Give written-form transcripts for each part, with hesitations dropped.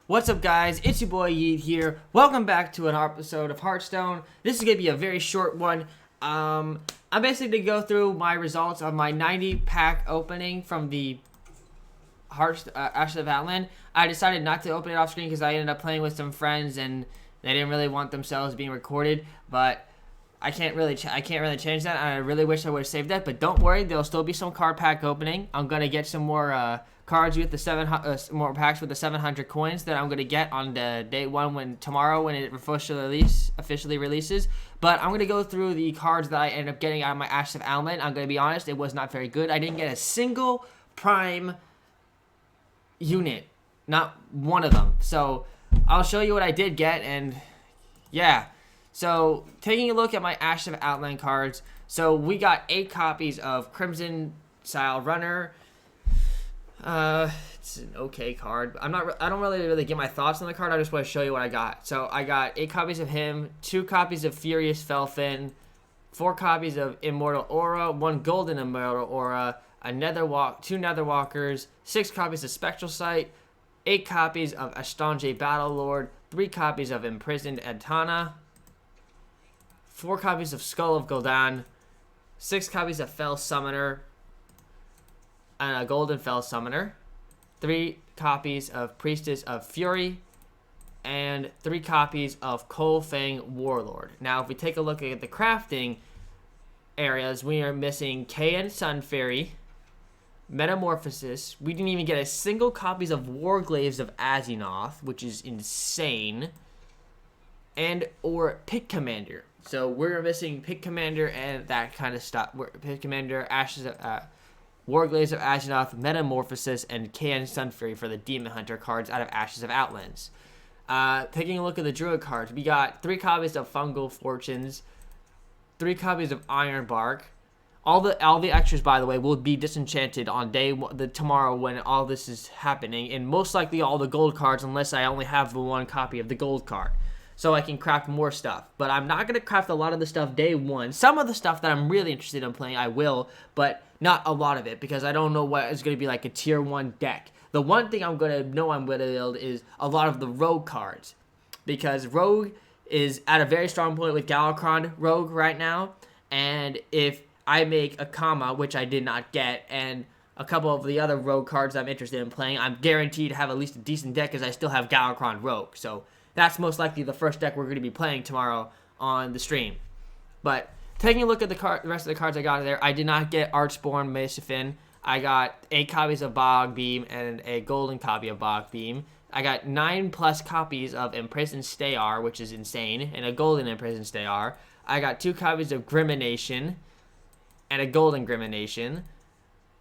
What's up, guys? It's your boy Yeet here. Welcome back to an episode of Hearthstone. This is gonna be a very short one. I'm basically gonna go through my results of my 90 pack opening from the Ashes of Outland. I decided not to open it off screen because I ended up playing with some friends and they didn't really want themselves being recorded. But I can't really change that. I really wish I would have saved that, but don't worry, there'll still be some card pack opening. I'm gonna get some more cards with the more packs with the 700 coins that I'm gonna get on the day one tomorrow when it officially releases. But I'm gonna go through the cards that I ended up getting out of my Ashes of Outland. I'm gonna be honest, it was not very good. I didn't get a single prime unit, not one of them. So I'll show you what I did get, and yeah. So, taking a look at my Ashes of Outland cards, so we got 8 copies of Crimson Style Runner. It's an okay card. I don't really get my thoughts on the card. I just want to show you what I got. So, I got 8 copies of him, 2 copies of Furious Felfin, 4 copies of Immortal Aura, 1 Golden Immortal Aura, 2 Netherwalkers, 6 copies of Spectral Sight, 8 copies of Ashtonje Battlelord, 3 copies of Imprisoned Adtana, 4 copies of Skull of Gul'dan, 6 copies of Fell Summoner, and a Golden Fell Summoner, 3 copies of Priestess of Fury, and 3 copies of Coalfang Warlord. Now, if we take a look at the crafting areas, we are missing Kayn Sun Fairy, Metamorphosis. We didn't even get a single copies of Warglaves of Azinoth, which is insane, and or Pit Commander. So we're missing Pit Commander and that kind of stuff. Pit Commander, Warglaves of Azinoth, Metamorphosis, and Kayn Sun Fairy for the Demon Hunter cards out of Ashes of Outlands. Taking a look at the Druid cards, we got 3 copies of Fungal Fortunes, 3 copies of Iron Bark. All the extras, by the way, will be disenchanted on tomorrow when all this is happening, and most likely all the gold cards, unless I only have the 1 copy of the gold card. So I can craft more stuff. But I'm not going to craft a lot of the stuff day one. Some of the stuff that I'm really interested in playing, I will, but not a lot of it, because I don't know what is going to be like a tier 1 deck. The one thing I'm going to build is a lot of the rogue cards, because rogue is at a very strong point with Galakrond rogue right now, and if I make a Kama, which I did not get, and a couple of the other rogue cards I'm interested in playing, I'm guaranteed to have at least a decent deck, because I still have Galakrond rogue. So that's most likely the first deck we're going to be playing tomorrow on the stream. But taking a look at the rest of the cards I got there, I did not get Archborn Meshifin. I got 8 copies of Bog Beam and a golden copy of Bog Beam. I got 9+ copies of Imprisoned Stayar, which is insane, and a golden Imprisoned Stayar. I got 2 copies of Grimination and a golden Grimination.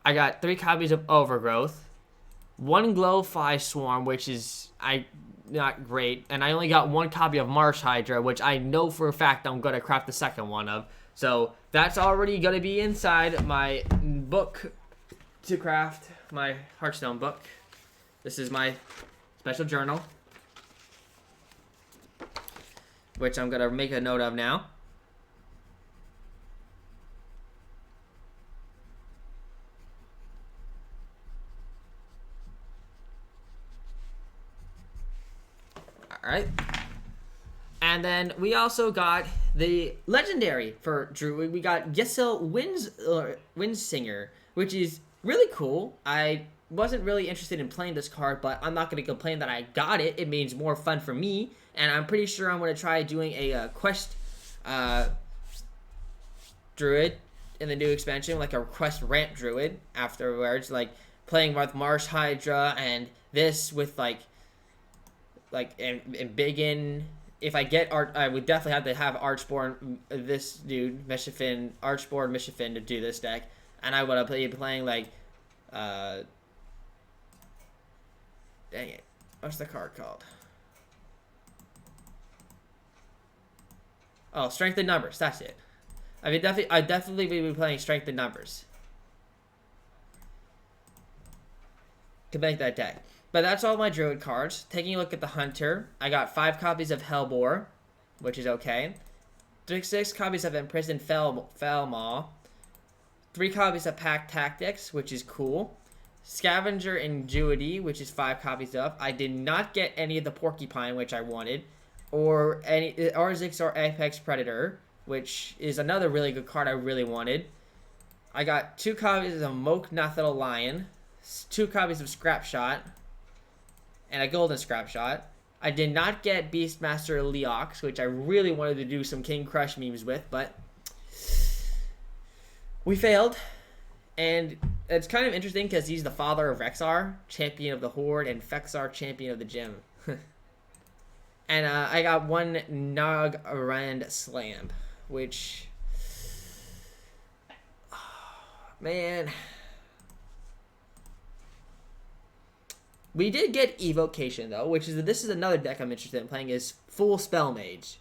I got 3 copies of Overgrowth, 1 Glowfly Swarm, which is not great, and I only got 1 copy of Marsh Hydra, which I know for a fact I'm going to craft the second one of. So that's already going to be inside my book to craft, my Hearthstone book. This is my special journal, which I'm going to make a note of now. Alright. And then we also got the legendary for Druid. We got Giselle Windsinger, which is really cool. I wasn't really interested in playing this card, but I'm not going to complain that I got it. It means more fun for me. And I'm pretty sure I'm going to try doing a quest Druid in the new expansion, like a quest rant Druid afterwards. Like playing with Marsh Hydra and this with and Biggin. If I get Art, I would definitely have to have Archborn, this dude, Archborn Meshifin to do this deck. And I would have been playing like, dang it, what's the card called? Oh, Strength in Numbers, that's it. I definitely be playing Strength in Numbers to make that deck. But that's all my Druid cards. Taking a look at the Hunter, I got 5 copies of Hellbore, which is okay. 6 copies of Imprisoned Fellmaw. 3 copies of Pack Tactics, which is cool. Scavenger Ingenuity, which is 5 copies of. I did not get any of the Porcupine, which I wanted, or any Arzix or Apex Predator, which is another really good card I really wanted. I got 2 copies of Moke Nathal Lion, 2 copies of Scrap Shot, and a Golden Scrap Shot. I did not get Beastmaster Leox, which I really wanted to do some King Crush memes with, but we failed. And it's kind of interesting because he's the father of Rexar, champion of the Horde, and Fexar, champion of the Gym. And I got 1 Nagrand Slam, which... man... we did get Evocation, though, which is... this is another deck I'm interested in playing, is Full Spell Mage.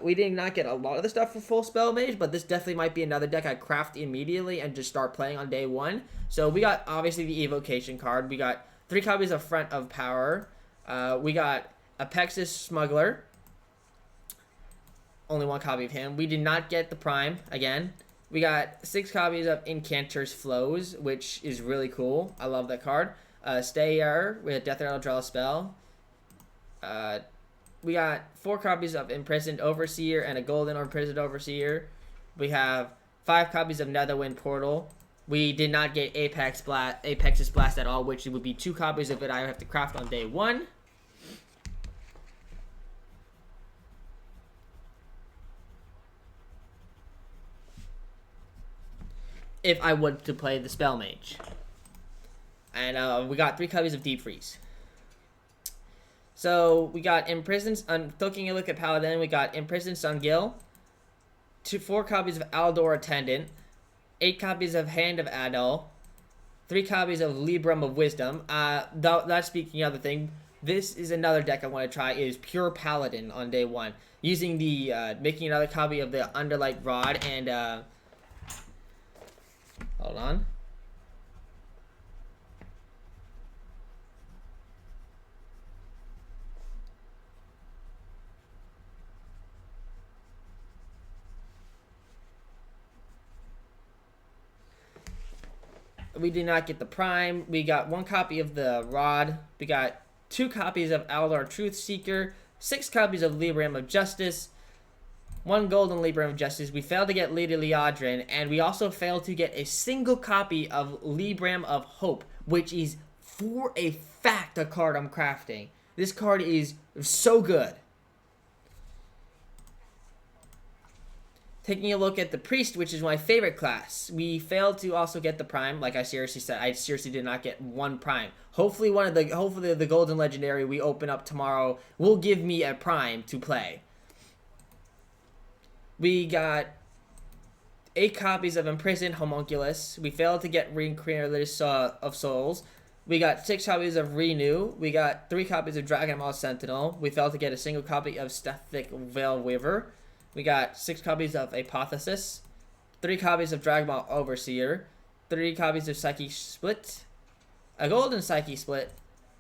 We did not get a lot of the stuff for Full Spell Mage, but this definitely might be another deck I craft immediately and just start playing on day 1. So we got, obviously, the Evocation card. We got 3 copies of Front of Power. We got Apexis Smuggler. Only 1 copy of him. We did not get the Prime, again. We got 6 copies of Incanter's Flows, which is really cool. I love that card. Stayer with Death Rattle, draw a spell. We got 4 copies of Imprisoned Overseer and a Golden Imprisoned Overseer. We have 5 copies of Netherwind Portal. We did not get Apex's Blast at all, which would be 2 copies of it I have to craft on day 1. If I would to play the Spell Mage. And we got 3 copies of Deep Freeze. So we got Imprisoned. Taking a look at Paladin, we got Imprisoned Sungil, 4 copies of Aldor Attendant, 8 copies of Hand of Adol, 3 copies of Librum of Wisdom. That's speaking of the thing. This is another deck I want to try. Is Pure Paladin on day 1, using the making another copy of the Underlight Rod and hold on. We did not get the Prime. We got 1 copy of the Rod. We got 2 copies of Aldar Truth Seeker, 6 copies of Libram of Justice, 1 Golden Libram of Justice. We failed to get Lady Liadrin, and we also failed to get a single copy of Libram of Hope, which is for a fact a card I'm crafting. This card is so good. Taking a look at the Priest, which is my favorite class. We failed to also get the Prime, like I seriously said. I seriously did not get 1 Prime. Hopefully the Golden Legendary we open up tomorrow will give me a Prime to play. We got 8 copies of Imprisoned Homunculus. We failed to get Reincarnators of Souls. We got 6 copies of Renew. We got 3 copies of Dragon Ball Sentinel. We failed to get a single copy of Stephic Veil Weaver. We got 6 copies of Apotheosis, 3 copies of Dragon Ball Overseer, 3 copies of Psyche Split, a Golden Psyche Split,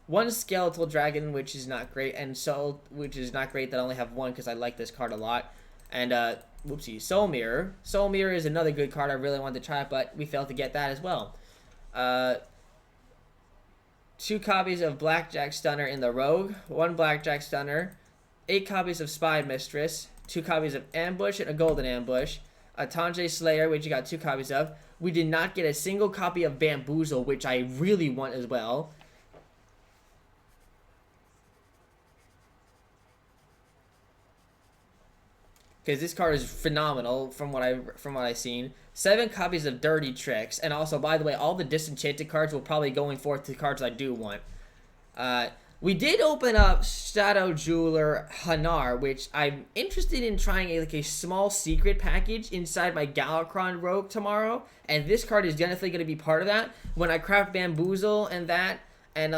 1 Skeletal Dragon, which is not great, and Soul, which is not great that I only have 1 because I like this card a lot, and whoopsie, Soul Mirror. Soul Mirror is another good card I really wanted to try, but we failed to get that as well. 2 copies of Blackjack Stunner in the Rogue, 1 Blackjack Stunner, 8 copies of Spy Mistress, 2 copies of Ambush and a Golden Ambush, a Tanjay Slayer, which you got 2 copies of. We did not get a single copy of Bamboozle, which I really want as well. Because this card is phenomenal from what I've seen. 7 copies of Dirty Tricks, and also, by the way, all the disenchanted cards will probably going forth to cards I do want. We did open up Shadow Jeweler Hanar, which I'm interested in trying a small secret package inside my Galakrond Rogue tomorrow, and this card is definitely going to be part of that. When I craft Bamboozle and that, and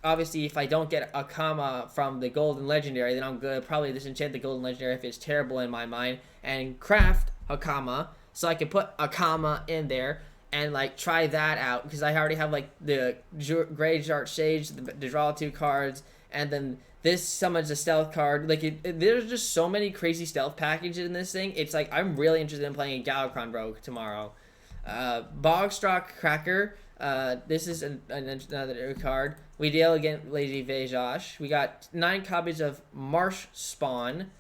obviously if I don't get a Kama from the Golden Legendary, then I'm going to probably disenchant the Golden Legendary if it's terrible in my mind, and craft Hakama, so I can put Akama in there and try that out, because I already have the Graveyard Sage to draw 2 cards, and then this summons a stealth card. There's just so many crazy stealth packages in this thing. It's I'm really interested in playing a Galakrond Rogue tomorrow. Bogstraw Cracker, This is another card. We deal against Lazy Vejosh. We got 9 copies of Marsh Spawn,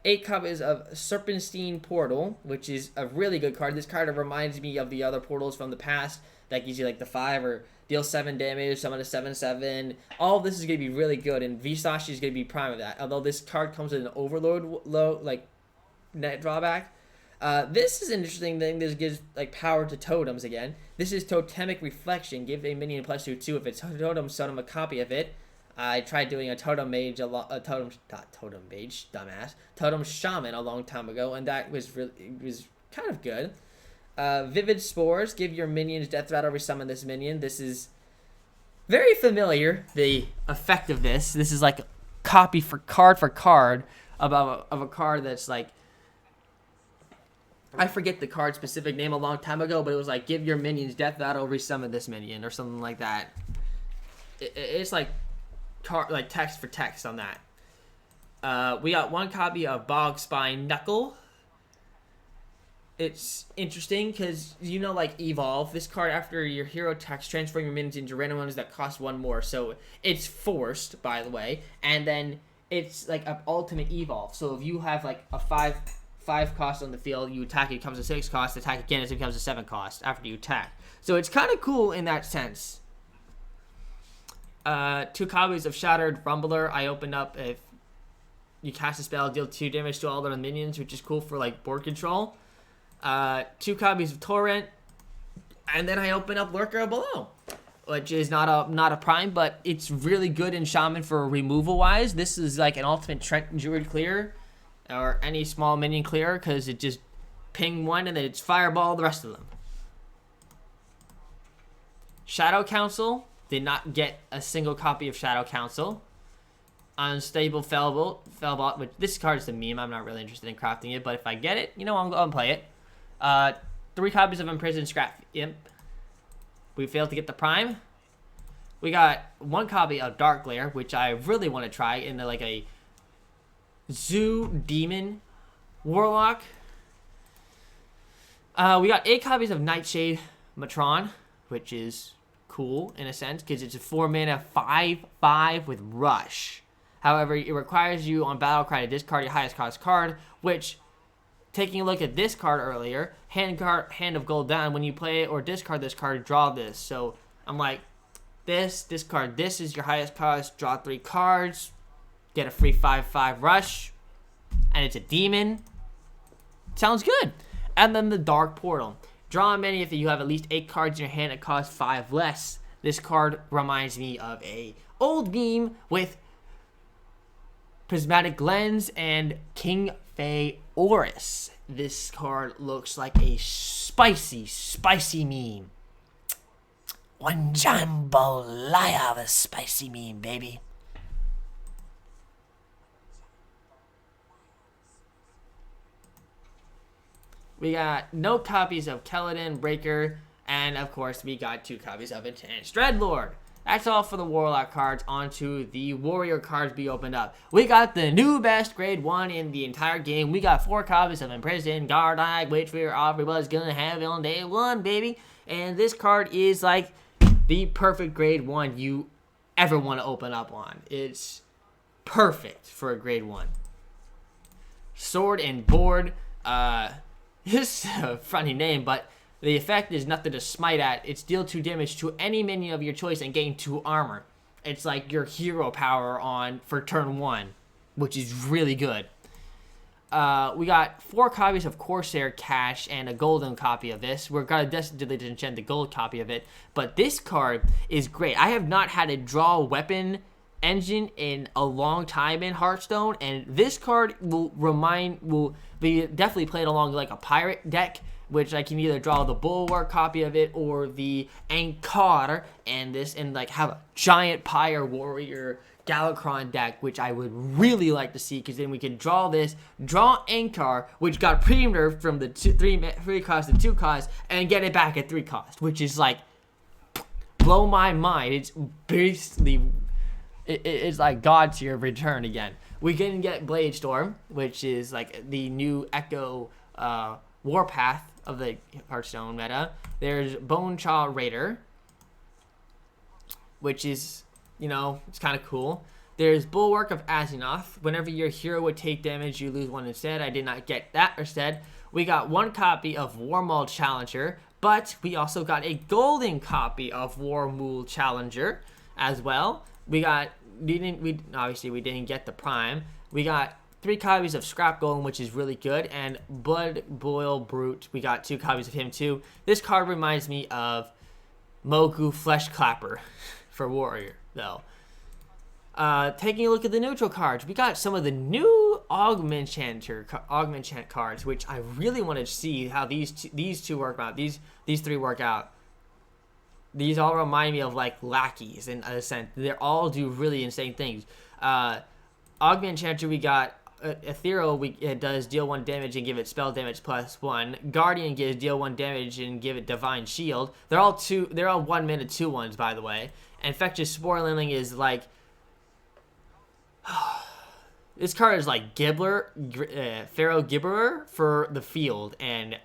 8 copies of Serpentine Portal, which is a really good card. This card reminds me of the other portals from the past that gives you like the 5 or deal 7 damage, summon a 7/7. All of this is going to be really good, and Visashi is going to be prime of that. Although this card comes with an overload net drawback. This is an interesting thing. This gives like power to totems again. This is Totemic Reflection. Give a minion +2/2 if it's totem, summon a copy of it. I tried doing a totem shaman a long time ago, and that was kind of good. Vivid Spores. Give your minions death rattle, resummon this minion. This is very familiar. The effect of this. This is like copy for card of a card that's like, I forget the card specific name a long time ago, but it was like, give your minions death rattle, resummon this minion, or something like that. It's like text for text on that. We got 1 copy of Bog Spine Knuckle. It's interesting because, like Evolve, this card after your hero attacks, transfer your minions into random ones that cost 1 more. So it's forced, by the way, and then it's like an ultimate Evolve. So if you have like a 5 cost on the field, you attack, it becomes a 6 cost, attack again, it becomes a 7 cost after you attack. So it's kind of cool in that sense. 2 copies of Shattered Rumbler. I opened up if you cast a spell, deal 2 damage to all the minions, which is cool for like board control. 2 copies of Torrent, and then I open up Lurker Below, which is not a prime, but it's really good in Shaman for removal wise. This is like an ultimate Trent Druid clear, or any small minion clear, because it just ping 1 and then it's fireball the rest of them. Shadow Council. Did not get a single copy of Shadow Council. Unstable Fellbolt, which this card is a meme. I'm not really interested in crafting it, but if I get it, I'll go and play it. 3 copies of Imprisoned Scrap Imp. We failed to get the prime. We got 1 copy of Dark Glare, which I really want to try in like a Zoo Demon Warlock. We got 8 copies of Nightshade Matron, which is cool in a sense because it's a 4 mana 5/5 with Rush. However, it requires you on battle cry to discard your highest cost card, which, taking a look at this card earlier, hand of gold down, when you play it or discard this card, draw this. So I'm like, discard this is your highest cost, draw 3 cards, get a free 5/5 Rush, and it's a demon. Sounds good. And then the Dark Portal. Draw many if you have at least 8 cards in your hand that cost 5 less. This card reminds me of a old meme with Prismatic Lens and King Fey Oris. This card looks like a spicy meme. One jambalaya of a spicy meme, baby. We got no copies of Keladin Breaker, and of course we got 2 copies of Intense Dreadlord. That's all for the Warlock cards. On to the Warrior cards we opened up. We got the new best grade 1 in the entire game. We got 4 copies of Imprisoned Gardag, which everybody's gonna have on day 1, baby. And this card is like the perfect grade 1 you ever want to open up on. It's perfect for a grade 1. Sword and Board. This is a funny name, but the effect is nothing to smite at. It's deal 2 damage to any minion of your choice and gain 2 armor. It's like your hero power on for turn 1, which is really good. We got 4 copies of Corsair Cash and a golden copy of this. We're gonna definitely enchant the gold copy of it, but this card is great. I have not had a draw weapon engine in a long time in Hearthstone, and this card will be definitely played along like a pirate deck, which I can either draw the Bulwark copy of it or the Ankar and like have a giant Pyre Warrior Galakrond deck, which I would really like to see, because then we can draw Ankar, which got pre-nerfed from the 3 cost to 2 cost, and get it back at 3 cost, which is like blow my mind. It's basically it's like God tier return again. We can get Blade Storm, which is like the new Echo Warpath of the Hearthstone meta. There's Bonechaw Raider, which is, you know, it's kind of cool. There's Bulwark of Azinoth. Whenever your hero would take damage, you lose one instead. I did not get that instead. We got one copy of Warmaul Challenger, but we also got a golden copy of Warmaul Challenger as well. Obviously we didn't get the Prime. We got 3 copies of Scrap Golem, which is really good, and Blood Boil Brute. We got 2 copies of him too. This card reminds me of Mogu Flesh Clapper for Warrior, though. Taking a look at the neutral cards, we got some of the new Augment Chant cards, which I really wanted to see how these two work out. These 3 work out. These all remind me of like lackeys in a sense. They all do really insane things. Augment Chanter, we got Ethereal. It does deal 1 damage and give it spell damage +1. Guardian gives deal 1 damage and give it Divine Shield. They're all 1 minute 2/1s, by the way. Infectious Spoiling is like. This card is like Pharaoh Gibberer for the field, and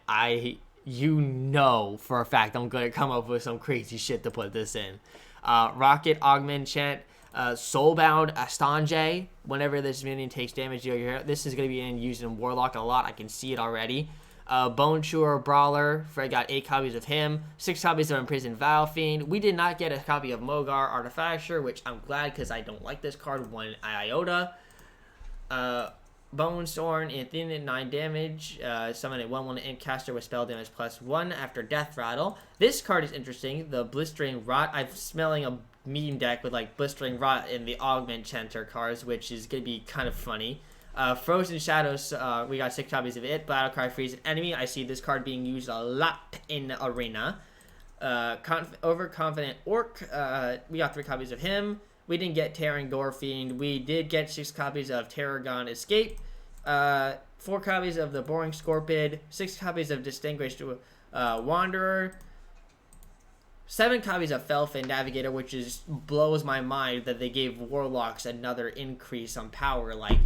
you know for a fact I'm going to come up with some crazy shit to put this in. Rocket Augment Chant, Soulbound Astange. Whenever this minion takes damage, this is going to be used in Warlock a lot. I can see it already. Bone Chewer Brawler. I got 8 copies of him. 6 copies of Imprisoned Vilefiend. We did not get a copy of Mogar Artifactor, which I'm glad because I don't like this card 1 iota. Bone Storm, Infinite 9 damage. Summon a 1/1 Imp Caster with spell damage +1 after Death Rattle. This card is interesting. The Blistering Rot. I'm smelling a meme deck with like Blistering Rot in the Augment Chanter cards, which is going to be kind of funny. Frozen Shadows, we got 6 copies of it. Battlecry Freeze an Enemy. I see this card being used a lot in Arena. Overconfident Orc. We got 3 copies of him. We didn't get Terran Gorefiend. We did get 6 copies of Terragon Escape. 4 copies of the Boring Scorpid. 6 copies of Distinguished Wanderer. 7 copies of Felfin Navigator, which blows my mind that they gave Warlocks another increase on power. Like,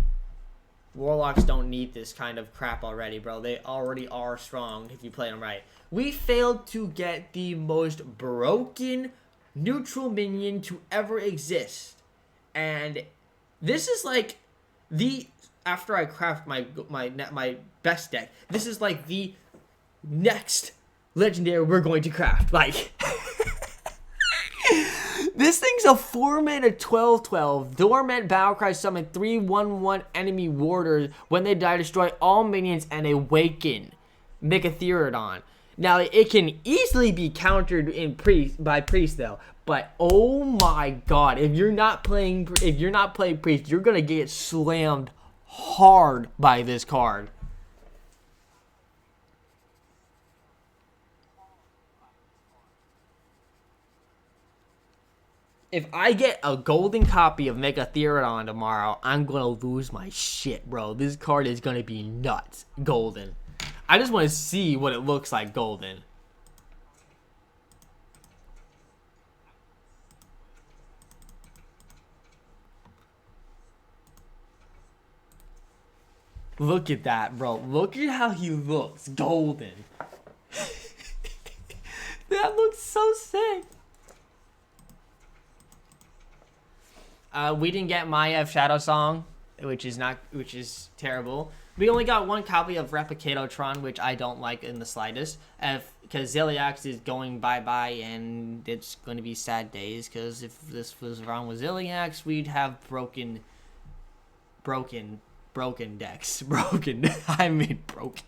Warlocks don't need this kind of crap already, bro. They already are strong if you play them right. We failed to get the most broken neutral minion to ever exist. And this is like after I craft my best deck, this is like the next legendary we're going to craft. Like this thing's a 4-mana 12/12. Dormant Battlecry summon 3 1/1 enemy warders. When they die, destroy all minions and awaken Megatherodon. Now it can easily be countered by priest though. But oh my god, if you're not playing priest, you're gonna get slammed hard by this card. If I get a golden copy of Megatherodon tomorrow, I'm gonna lose my shit, bro. This card is gonna be nuts. Golden. I just want to see what it looks like golden. Look at that, bro. Look at how he looks golden. That looks so sick. We didn't get Maya of Shadow Song, which is terrible. We only got 1 copy of Replicatotron, which I don't like in the slightest, because Ziliax is going bye-bye, and it's going to be sad days, because if this was wrong with Ziliax, we'd have broken decks. I mean broken.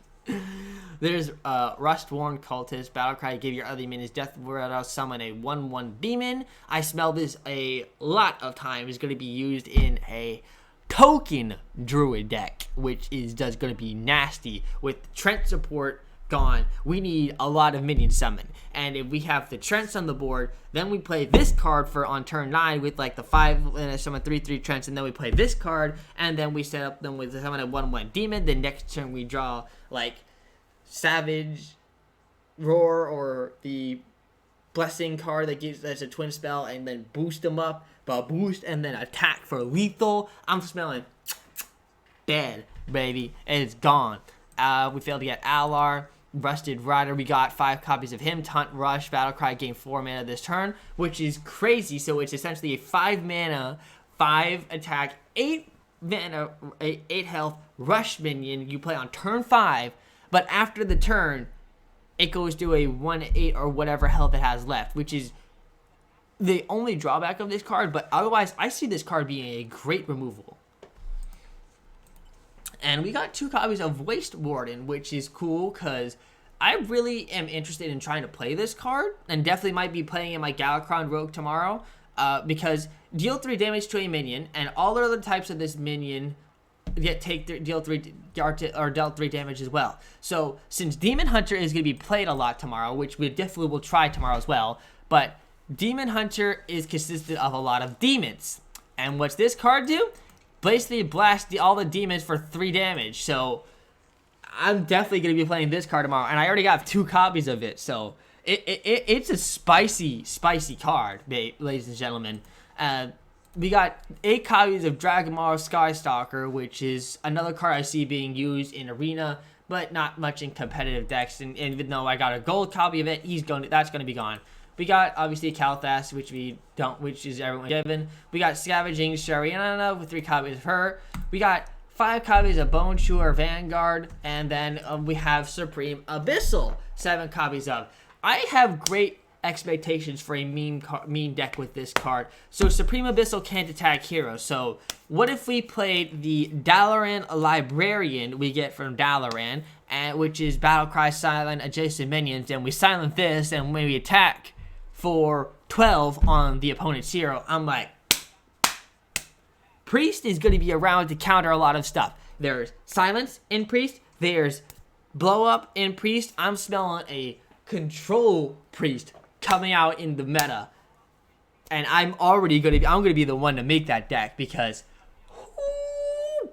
There's Rust-Worn Cultist. Battlecry, give your other minions Death Rattle, summon a 1/1 Demon. I smell this a lot of times. It's going to be used in a token Druid deck, which is just going to be nasty. With Trent support gone, we need a lot of minion summon. And if we have the Trents on the board, then we play this card for on turn 9 with like the 5 and summon 3/3 Trents, and then we play this card, and then we set up them with summon a 1/1 Demon. The next turn we draw like Savage Roar or the Blessing card that's a twin spell, and then boost them up, but boost and then attack for lethal. I'm smelling dead, baby. It's gone. We failed to get Alar. Rusted Rider. We got 5 copies of him. Taunt, Rush, Battlecry, gain 4 mana this turn, which is crazy. So it's essentially a 5 mana, 5 attack, 8 mana, 8 health rush minion you play on turn 5, but after the turn, it goes to a 1/8 or whatever health it has left, which is the only drawback of this card. But otherwise, I see this card being a great removal. And we got 2 copies of Waste Warden, which is cool because I really am interested in trying to play this card, and definitely might be playing in my Galakron Rogue tomorrow, because deal 3 damage to a minion, and all other types of this minion deal 3 or dealt 3 damage as well. So since Demon Hunter is going to be played a lot tomorrow, which we definitely will try tomorrow as well, but Demon Hunter is consisted of a lot of demons. And what's this card do? Basically blast all the demons for 3 damage. So I'm definitely going to be playing this card tomorrow, and I already got 2 copies of it. So it's a spicy card, ladies and gentlemen. We got 8 copies of Dragonmar Skystalker, which is another card I see being used in Arena, but not much in competitive decks. And even though I got a gold copy of it, that's going to be gone. We got, obviously, Kalthas, which is everyone given. We got Scavenging Shariana with 3 copies of her. We got 5 copies of Bone Chewer Vanguard. And then we have Supreme Abyssal, 7 copies of. I have great expectations for a meme deck with this card. So Supreme Abyssal can't attack heroes. So what if we played the Dalaran Librarian we get from Dalaran, which is Battlecry, silent adjacent minions, and we silent this and maybe attack for 12 on the opponent's hero. I'm like, Priest is going to be around to counter a lot of stuff. There's silence in Priest. There's blow up in Priest. I'm smelling a control Priest coming out in the meta, and I'm going to be the one to make that deck, because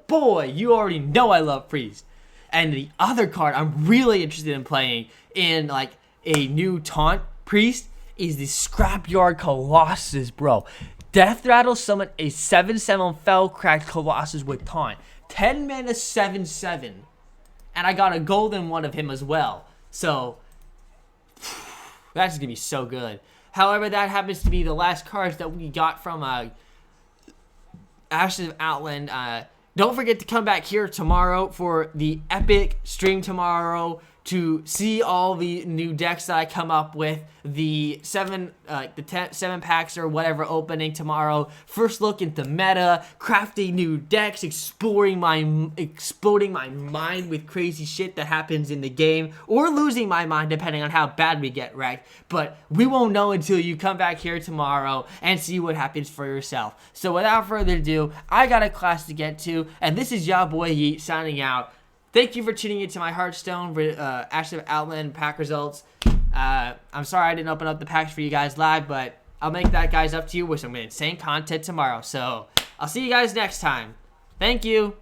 boy, you already know I love Priest. And the other card I'm really interested in playing in like a new taunt Priest is the Scrapyard Colossus, bro. Death Rattle summon a 7/7 Fellcracked Colossus with taunt, 10 mana 7/7, and I got a golden one of him as well. So that's going to be so good. However, that happens to be the last cards that we got from Ashes of Outland. Don't forget to come back here tomorrow for the epic stream tomorrow to see all the new decks that I come up with. The 7 packs or whatever opening tomorrow. First look at the meta, crafting new decks, exploding my mind with crazy shit that happens in the game, or losing my mind depending on how bad we get wrecked. But we won't know until you come back here tomorrow and see what happens for yourself. So without further ado, I got a class to get to, and this is y'all boy Yeet signing out. Thank you for tuning into my Hearthstone Ashes of Outland pack results. I'm sorry I didn't open up the packs for you guys live, but I'll make that, guys, up to you with some insane content tomorrow. So I'll see you guys next time. Thank you.